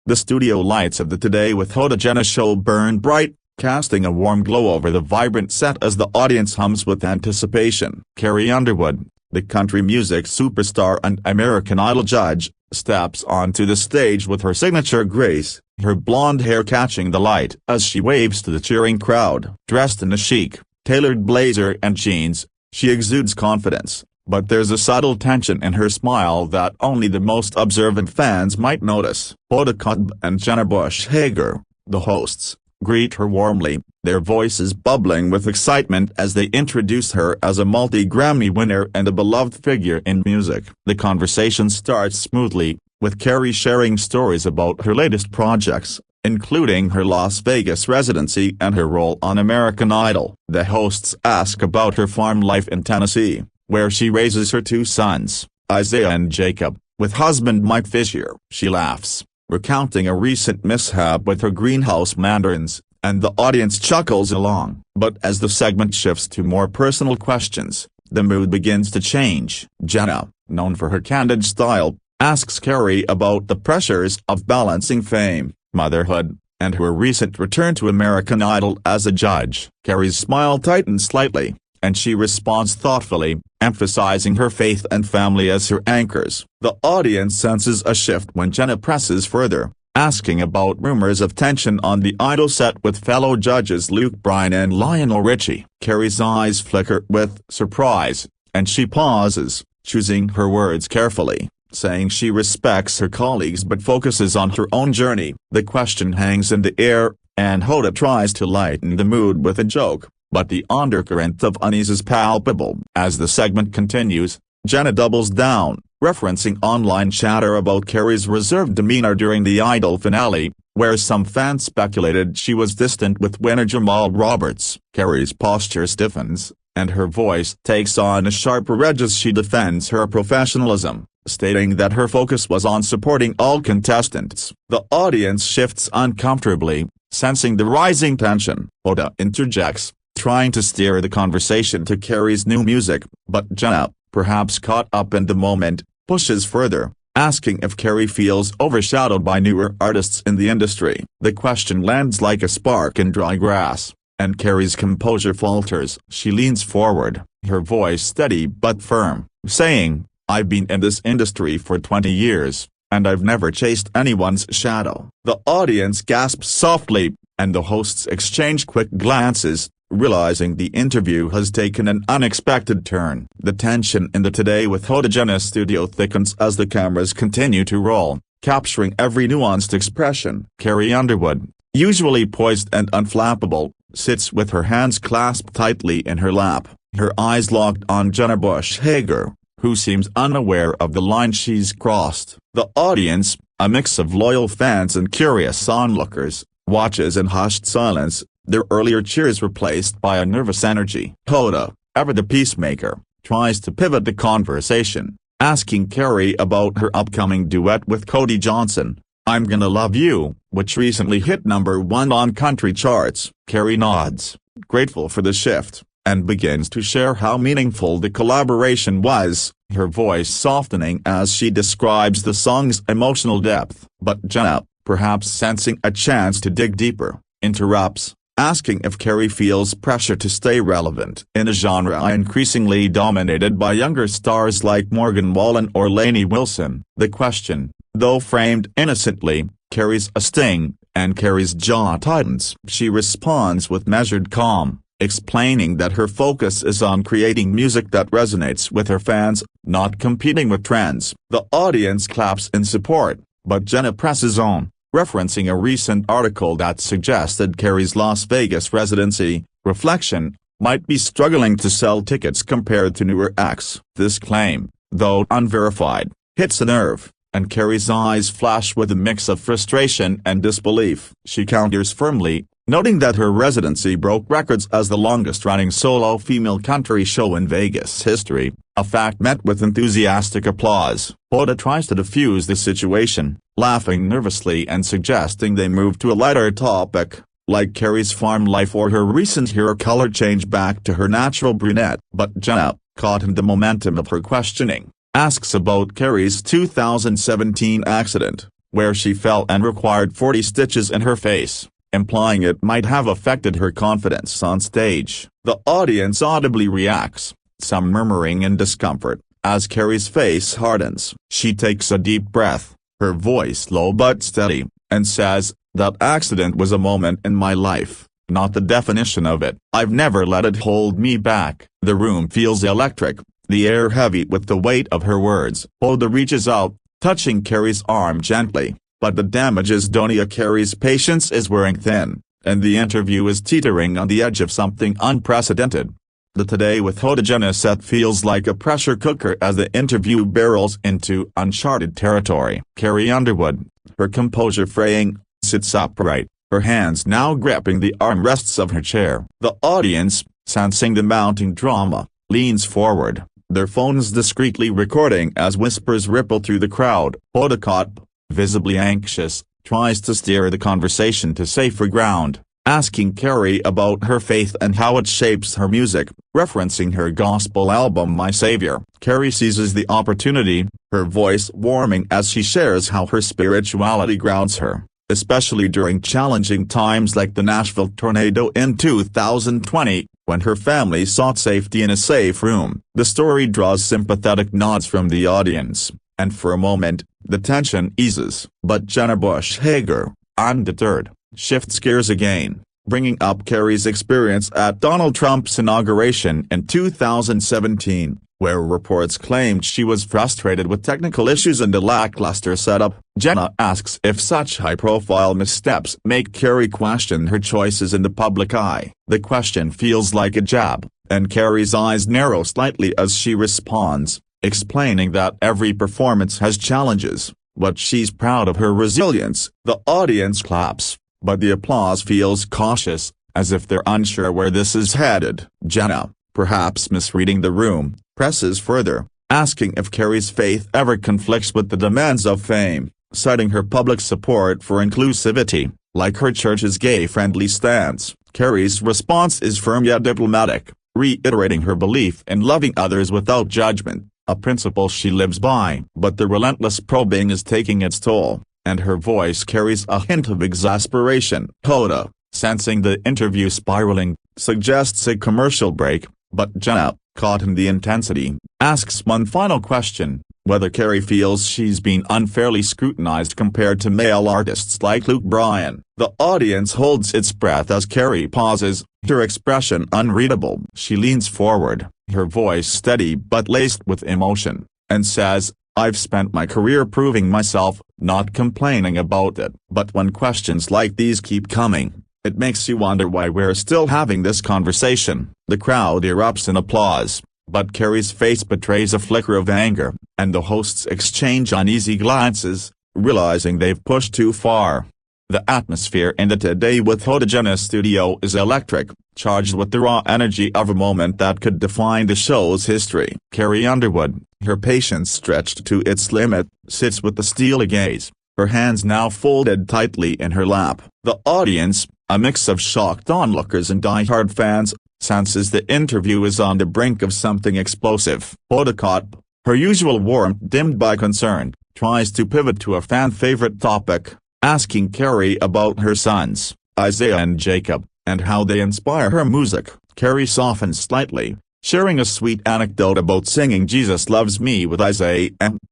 The studio lights of the Today with Jenna show burn bright, casting a warm glow over the vibrant set as the audience hums with anticipation. Carrie Underwood, the country music superstar and American Idol judge, steps onto the stage with her signature grace, her blonde hair catching the light as she waves to the cheering crowd. Dressed in a chic, tailored blazer and jeans, she exudes confidence, but there's a subtle tension in her smile that only the most observant fans might notice. Hoda Kotb and Jenna Bush Hager, the hosts, greet her warmly, their voices bubbling with excitement as they introduce her as a multi-Grammy winner and a beloved figure in music. The conversation starts smoothly, with Carrie sharing stories about her latest projects, including her Las Vegas residency and her role on American Idol. The hosts ask about her farm life in Tennessee, where she raises her two sons, Isaiah and Jacob, with husband Mike Fisher. She laughs, recounting a recent mishap with her greenhouse mandarins, and the audience chuckles along. But as the segment shifts to more personal questions, the mood begins to change. Jenna, known for her candid style, asks Carrie about the pressures of balancing fame, motherhood, and her recent return to American Idol as a judge. Carrie's smile tightens slightly, and she responds thoughtfully, emphasizing her faith and family as her anchors. The audience senses a shift when Jenna presses further, asking about rumors of tension on the Idol set with fellow judges Luke Bryan and Lionel Richie. Carrie's eyes flicker with surprise, and she pauses, choosing her words carefully, saying she respects her colleagues but focuses on her own journey. The question hangs in the air, and Hoda tries to lighten the mood with a joke, but the undercurrent of unease is palpable. As the segment continues, Jenna doubles down, referencing online chatter about Carrie's reserved demeanor during the Idol finale, where some fans speculated she was distant with winner Jamal Roberts. Carrie's posture stiffens, and her voice takes on a sharper edge as she defends her professionalism, stating that her focus was on supporting all contestants. The audience shifts uncomfortably, sensing the rising tension. Hoda interjects, trying to steer the conversation to Carrie's new music, but Jenna, perhaps caught up in the moment, pushes further, asking if Carrie feels overshadowed by newer artists in the industry. The question lands like a spark in dry grass, and Carrie's composure falters. She leans forward, her voice steady but firm, saying, "I've been in this industry for 20 years, and I've never chased anyone's shadow." The audience gasps softly, and the hosts exchange quick glances, realizing the interview has taken an unexpected turn. The tension in the Today with Jenna studio thickens as the cameras continue to roll, capturing every nuanced expression. Carrie Underwood, usually poised and unflappable, sits with her hands clasped tightly in her lap, her eyes locked on Jenna Bush Hager, who seems unaware of the line she's crossed. The audience, a mix of loyal fans and curious onlookers, watches in hushed silence, their earlier cheers replaced by a nervous energy. Hoda, ever the peacemaker, tries to pivot the conversation, asking Carrie about her upcoming duet with Cody Johnson, "I'm Gonna Love You," which recently hit #1 on country charts. Carrie nods, grateful for the shift, and begins to share how meaningful the collaboration was, her voice softening as she describes the song's emotional depth. But Jenna, perhaps sensing a chance to dig deeper, interrupts, asking if Carrie feels pressure to stay relevant in a genre increasingly dominated by younger stars like Morgan Wallen or Lainey Wilson. The question, though framed innocently, carries a sting, and Carrie's jaw tightens. She responds with measured calm, explaining that her focus is on creating music that resonates with her fans, not competing with trends. The audience claps in support, but Jenna presses on, referencing a recent article that suggested Carrie's Las Vegas residency, Reflection, might be struggling to sell tickets compared to newer acts. This claim, though unverified, hits a nerve, and Carrie's eyes flash with a mix of frustration and disbelief. She counters firmly, noting that her residency broke records as the longest-running solo female country show in Vegas history, a fact met with enthusiastic applause. Hoda tries to defuse the situation, laughing nervously and suggesting they move to a lighter topic, like Carrie's farm life or her recent hair color change back to her natural brunette. But Jenna, caught in the momentum of her questioning, asks about Carrie's 2017 accident, where she fell and required 40 stitches in her face, implying it might have affected her confidence on stage. The audience audibly reacts, some murmuring in discomfort, as Carey's face hardens. She takes a deep breath, her voice low but steady, and says, "That accident was a moment in my life, not the definition of it. I've never let it hold me back." The room feels electric, the air heavy with the weight of her words. Hoda reaches out, touching Carey's arm gently, but the damage is done. Carey's patience is wearing thin, and the interview is teetering on the edge of something unprecedented. The Today with Hoda Jenna set feels like a pressure cooker as the interview barrels into uncharted territory. Carey Underwood, her composure fraying, sits upright, her hands now gripping the armrests of her chair. The audience, sensing the mounting drama, leans forward, their phones discreetly recording as whispers ripple through the crowd. Hoda, caught, visibly anxious, tries to steer the conversation to safer ground, asking Carey about her faith and how it shapes her music, referencing her gospel album My Savior. Carey seizes the opportunity, her voice warming as she shares how her spirituality grounds her, especially during challenging times like the Nashville tornado in 2020, when her family sought safety in a safe room. The story draws sympathetic nods from the audience, and for a moment, the tension eases. But Jenna Bush Hager, undeterred, shifts gears again, bringing up Carey's experience at Donald Trump's inauguration in 2017, where reports claimed she was frustrated with technical issues and a lackluster setup. Jenna asks if such high-profile missteps make Carey question her choices in the public eye. The question feels like a jab, and Carey's eyes narrow slightly as she responds, explaining that every performance has challenges, but she's proud of her resilience. The audience claps, but the applause feels cautious, as if they're unsure where this is headed. Jenna, perhaps misreading the room, presses further, asking if Carey's faith ever conflicts with the demands of fame, citing her public support for inclusivity, like her church's gay-friendly stance. Carey's response is firm yet diplomatic, reiterating her belief in loving others without judgment, a principle she lives by. But the relentless probing is taking its toll, and her voice carries a hint of exasperation. Hoda, sensing the interview spiraling, suggests a commercial break, but Jenna, caught in the intensity, asks one final question, whether Carey feels she's been unfairly scrutinized compared to male artists like Luke Bryan. The audience holds its breath as Carey pauses, her expression unreadable. She leans forward, her voice steady but laced with emotion, and says, "I've spent my career proving myself, not complaining about it." But when questions like these keep coming, it makes you wonder why we're still having this conversation. The crowd erupts in applause, but Carey's face betrays a flicker of anger, and the hosts exchange uneasy glances, realizing they've pushed too far. The atmosphere in the Today with Hoda Jenna studio is electric, charged with the raw energy of a moment that could define the show's history. Carey Underwood, her patience stretched to its limit, sits with a steely gaze, her hands now folded tightly in her lap. The audience, a mix of shocked onlookers and die-hard fans, senses the interview is on the brink of something explosive. Hoda, caught, her usual warmth dimmed by concern, tries to pivot to a fan-favorite topic, asking Carey about her sons, Isaiah and Jacob, and how they inspire her music. Carey softens slightly, sharing a sweet anecdote about singing Jesus Loves Me with Isaiah,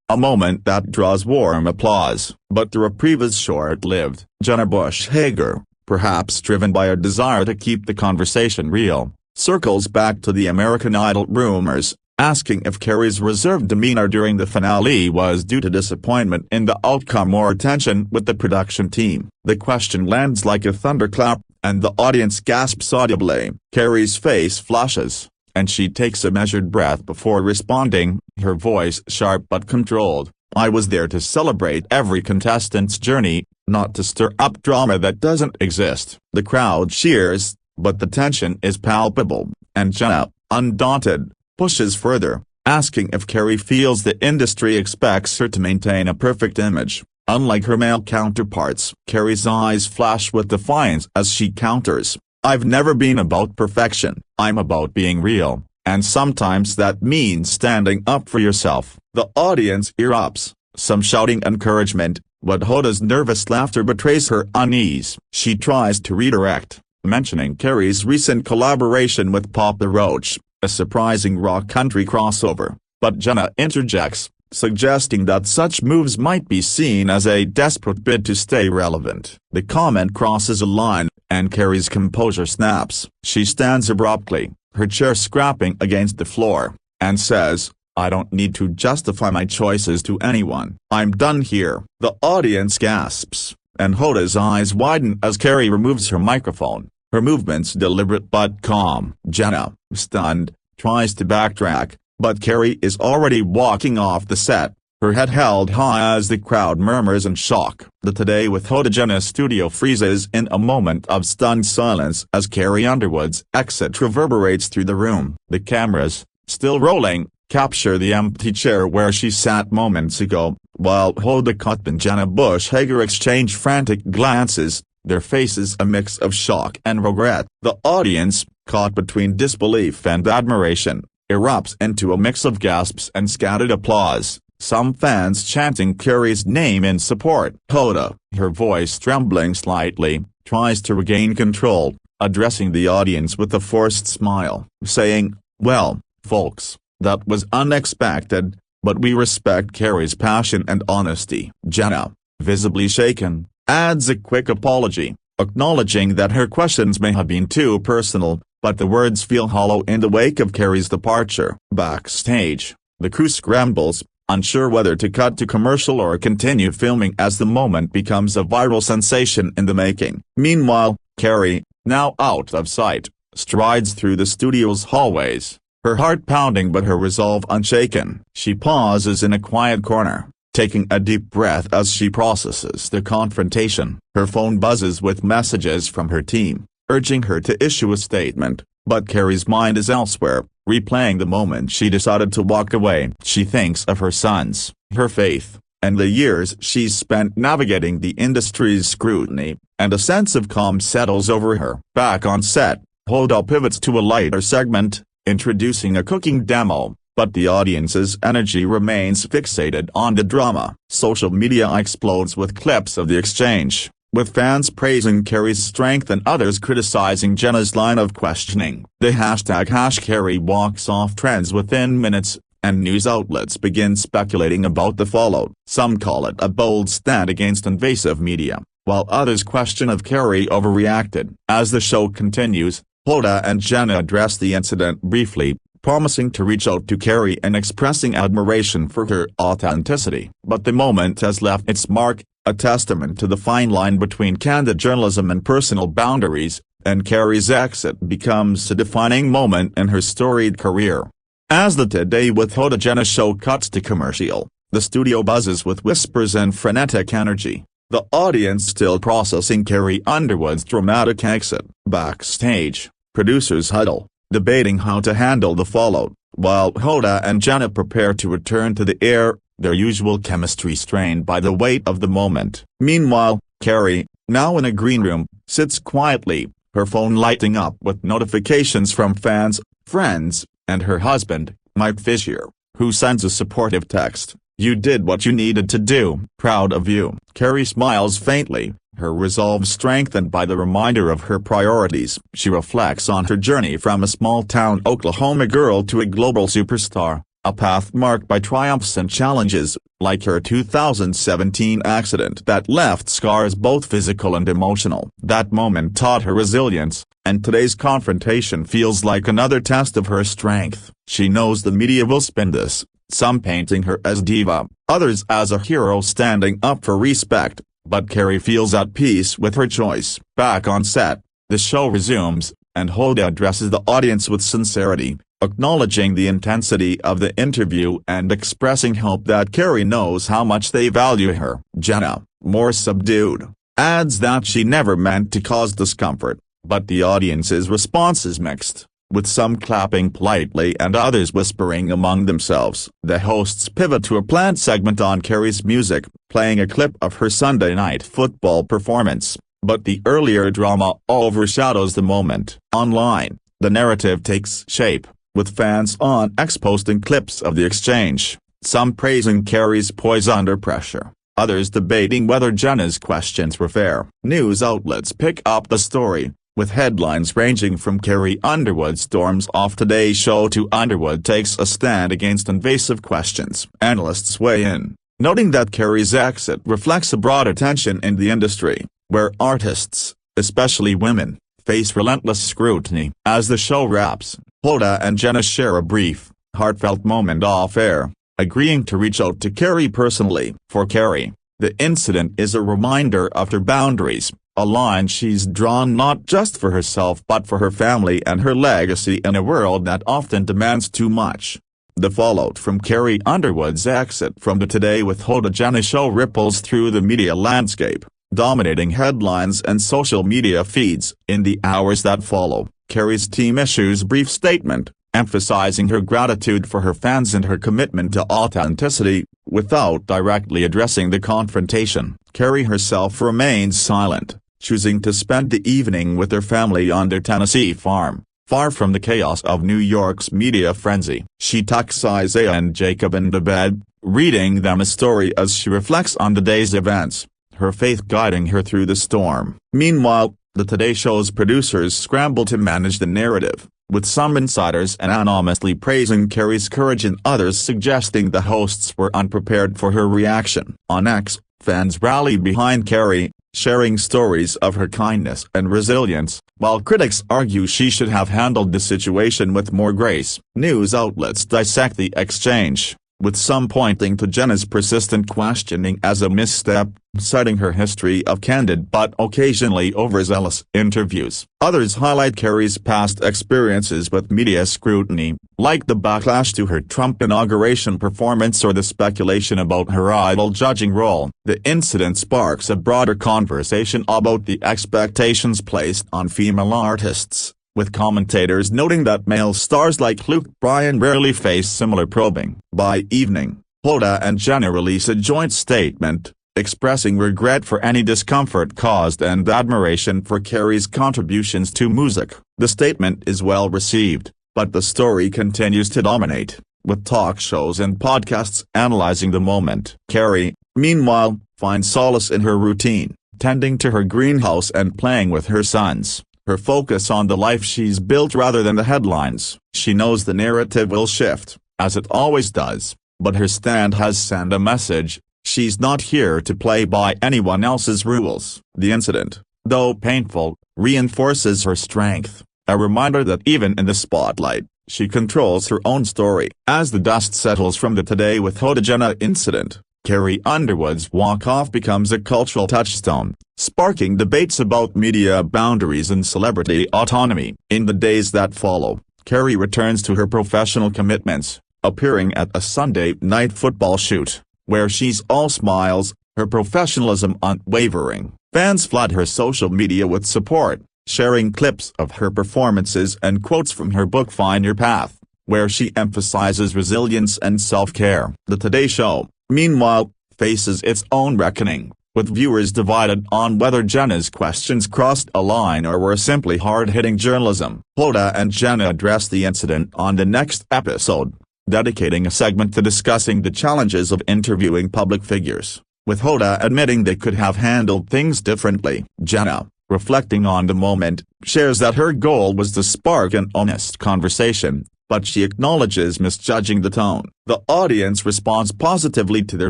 a moment that draws warm applause. But the reprieve is short-lived. Jenna Bush Hager, perhaps driven by a desire to keep the conversation real, circles back to the American Idol rumors, asking if Carey's reserved demeanor during the finale was due to disappointment in the outcome or tension with the production team. The question lands like a thunderclap, and the audience gasps audibly. Carey's face flushes, and she takes a measured breath before responding, her voice sharp but controlled. "I was there to celebrate every contestant's journey, not to stir up drama that doesn't exist." The crowd cheers, but the tension is palpable, and Jenna, undaunted, pushes further, asking if Carey feels the industry expects her to maintain a perfect image, unlike her male counterparts. Carey's eyes flash with defiance as she counters, "I've never been about perfection, I'm about being real, and sometimes that means standing up for yourself." The audience erupts, some shouting encouragement, but Hoda's nervous laughter betrays her unease. She tries to redirect, mentioning Carrie's recent collaboration with Papa Roach, a surprising rock-country crossover, but Jenna interjects, suggesting that such moves might be seen as a desperate bid to stay relevant. The comment crosses a line, and Carrie's composure snaps. She stands abruptly, her chair scraping against the floor, and says, "I don't need to justify my choices to anyone. I'm done here." The audience gasps, and Hoda's eyes widen as Carrie removes her microphone, her movements deliberate but calm. Jenna, stunned, tries to backtrack, but Carrie is already walking off the set, her head held high as the crowd murmurs in shock. The Today with Hoda Jenna studio freezes in a moment of stunned silence as Carrie Underwood's exit reverberates through the room. The cameras, still rolling, capture the empty chair where she sat moments ago, while Hoda Kotb and Jenna Bush Hager exchange frantic glances, their faces a mix of shock and regret. The audience, caught between disbelief and admiration, erupts into a mix of gasps and scattered applause, some fans chanting Carrie's name in support. Hoda, her voice trembling slightly, tries to regain control, addressing the audience with a forced smile, saying, "Well, folks, that was unexpected, but we respect Carrie's passion and honesty." Jenna, visibly shaken, adds a quick apology, acknowledging that her questions may have been too personal, but the words feel hollow in the wake of Carrie's departure. Backstage, the crew scrambles, unsure whether to cut to commercial or continue filming as the moment becomes a viral sensation in the making. Meanwhile, Carrie, now out of sight, strides through the studio's hallways, her heart pounding but her resolve unshaken. She pauses in a quiet corner, taking a deep breath as she processes the confrontation. Her phone buzzes with messages from her team, urging her to issue a statement, but Carrie's mind is elsewhere, replaying the moment she decided to walk away. She thinks of her sons, her faith, and the years she's spent navigating the industry's scrutiny, and a sense of calm settles over her. Back on set, Hoda pivots to a lighter segment, introducing a cooking demo, but the audience's energy remains fixated on the drama. Social media explodes with clips of the exchange, with fans praising Carrie's strength and others criticizing Jenna's line of questioning. The #CarrieWalksOff trends within minutes, and news outlets begin speculating about the fallout. Some call it a bold stand against invasive media, while others question if Carrie overreacted. As the show continues, Hoda and Jenna address the incident briefly, promising to reach out to Carrie and expressing admiration for her authenticity. But the moment has left its mark, a testament to the fine line between candid journalism and personal boundaries, and Carrie's exit becomes a defining moment in her storied career. As the Today with Hoda Jenna show cuts to commercial, the studio buzzes with whispers and frenetic energy, the audience still processing Carrie Underwood's dramatic exit. Backstage, producers huddle, debating how to handle the fallout, while Hoda and Jenna prepare to return to the air, their usual chemistry strained by the weight of the moment. Meanwhile, Carrie, now in a green room, sits quietly, her phone lighting up with notifications from fans, friends, and her husband, Mike Fisher, who sends a supportive text, "You did what you needed to do. Proud of you." Carrie smiles faintly, her resolve strengthened by the reminder of her priorities. She reflects on her journey from a small-town Oklahoma girl to a global superstar, a path marked by triumphs and challenges, like her 2017 accident that left scars both physical and emotional. That moment taught her resilience, and today's confrontation feels like another test of her strength. She knows the media will spin this, some painting her as diva, others as a hero standing up for respect, but Carrie feels at peace with her choice. Back on set, the show resumes, and Hoda addresses the audience with sincerity, acknowledging the intensity of the interview and expressing hope that Carrie knows how much they value her. Jenna, more subdued, adds that she never meant to cause discomfort, but the audience's response is mixed, with some clapping politely and others whispering among themselves. The hosts pivot to a planned segment on Carrie's music, playing a clip of her Sunday Night Football performance, but the earlier drama overshadows the moment. Online, the narrative takes shape, with fans on X posting clips of the exchange, some praising Carrie's poise under pressure, others debating whether Jenna's questions were fair. News outlets pick up the story, with headlines ranging from Carrie Underwood storms off Today's Show to Underwood takes a stand against invasive questions. Analysts weigh in, noting that Carrie's exit reflects a broader tension in the industry, where artists, especially women, face relentless scrutiny. As the show wraps, Hoda and Jenna share a brief, heartfelt moment off-air, agreeing to reach out to Carrie personally. For Carrie, the incident is a reminder of her boundaries, a line she's drawn not just for herself but for her family and her legacy in a world that often demands too much. The fallout from Carrie Underwood's exit from the Today with Hoda Jenna show ripples through the media landscape, dominating headlines and social media feeds. In the hours that follow, Carrie's team issues a brief statement, emphasizing her gratitude for her fans and her commitment to authenticity, without directly addressing the confrontation. Carrie herself remains silent, choosing to spend the evening with her family on their Tennessee farm, far from the chaos of New York's media frenzy. She tucks Isaiah and Jacob into bed, reading them a story as she reflects on the day's events, her faith guiding her through the storm. Meanwhile, the Today Show's producers scramble to manage the narrative, with some insiders anonymously praising Carrie's courage and others suggesting the hosts were unprepared for her reaction. On X, fans rally behind Carrie, sharing stories of her kindness and resilience, while critics argue she should have handled the situation with more grace. News outlets dissect the exchange, with some pointing to Jenna's persistent questioning as a misstep, citing her history of candid but occasionally overzealous interviews. Others highlight Carrie's past experiences with media scrutiny, like the backlash to her Trump inauguration performance or the speculation about her idol judging role. The incident sparks a broader conversation about the expectations placed on female artists, with commentators noting that male stars like Luke Bryan rarely face similar probing. By evening, Hoda and Jenna release a joint statement, expressing regret for any discomfort caused and admiration for Carrie's contributions to music. The statement is well received, but the story continues to dominate, with talk shows and podcasts analyzing the moment. Carrie, meanwhile, finds solace in her routine, tending to her greenhouse and playing with her sons, her focus on the life she's built rather than the headlines. She knows the narrative will shift, as it always does, but her stand has sent a message: she's not here to play by anyone else's rules. The incident, though painful, reinforces her strength, a reminder that even in the spotlight, she controls her own story. As the dust settles from the Today with Hoda Jenna incident, Carrie Underwood's walk-off becomes a cultural touchstone, sparking debates about media boundaries and celebrity autonomy. In the days that follow, Carrie returns to her professional commitments, appearing at a Sunday night football shoot, where she's all smiles, her professionalism unwavering. Fans flood her social media with support, sharing clips of her performances and quotes from her book Find Your Path, where she emphasizes resilience and self-care. The Today Show, meanwhile, faces its own reckoning, with viewers divided on whether Jenna's questions crossed a line or were simply hard-hitting journalism. Hoda and Jenna address the incident on the next episode, dedicating a segment to discussing the challenges of interviewing public figures, with Hoda admitting they could have handled things differently. Jenna, reflecting on the moment, shares that her goal was to spark an honest conversation, but she acknowledges misjudging the tone. The audience responds positively to their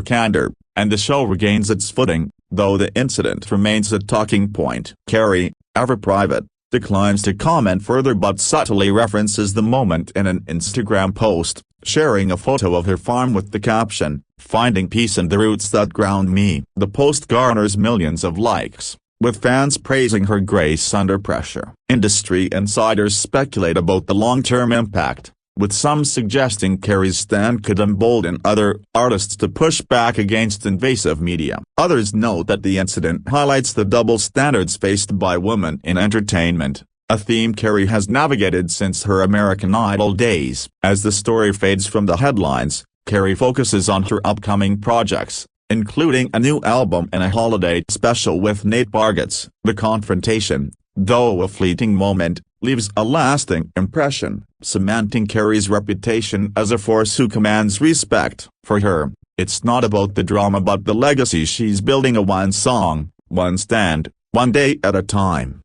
candor, and the show regains its footing, though the incident remains a talking point. Carrie, ever private, declines to comment further but subtly references the moment in an Instagram post, sharing a photo of her farm with the caption, "Finding peace in the roots that ground me." The post garners millions of likes, with fans praising her grace under pressure. Industry insiders speculate about the long-term impact, with some suggesting Carrie's stand could embolden other artists to push back against invasive media. Others note that the incident highlights the double standards faced by women in entertainment, a theme Carrie has navigated since her American Idol days. As the story fades from the headlines, Carrie focuses on her upcoming projects, including a new album and a holiday special with Nate Bargatze. The confrontation, though a fleeting moment, leaves a lasting impression, cementing Carrie's reputation as a force who commands respect. For her, It's not about the drama but the legacy she's building, a one song, one stand, one day at a time.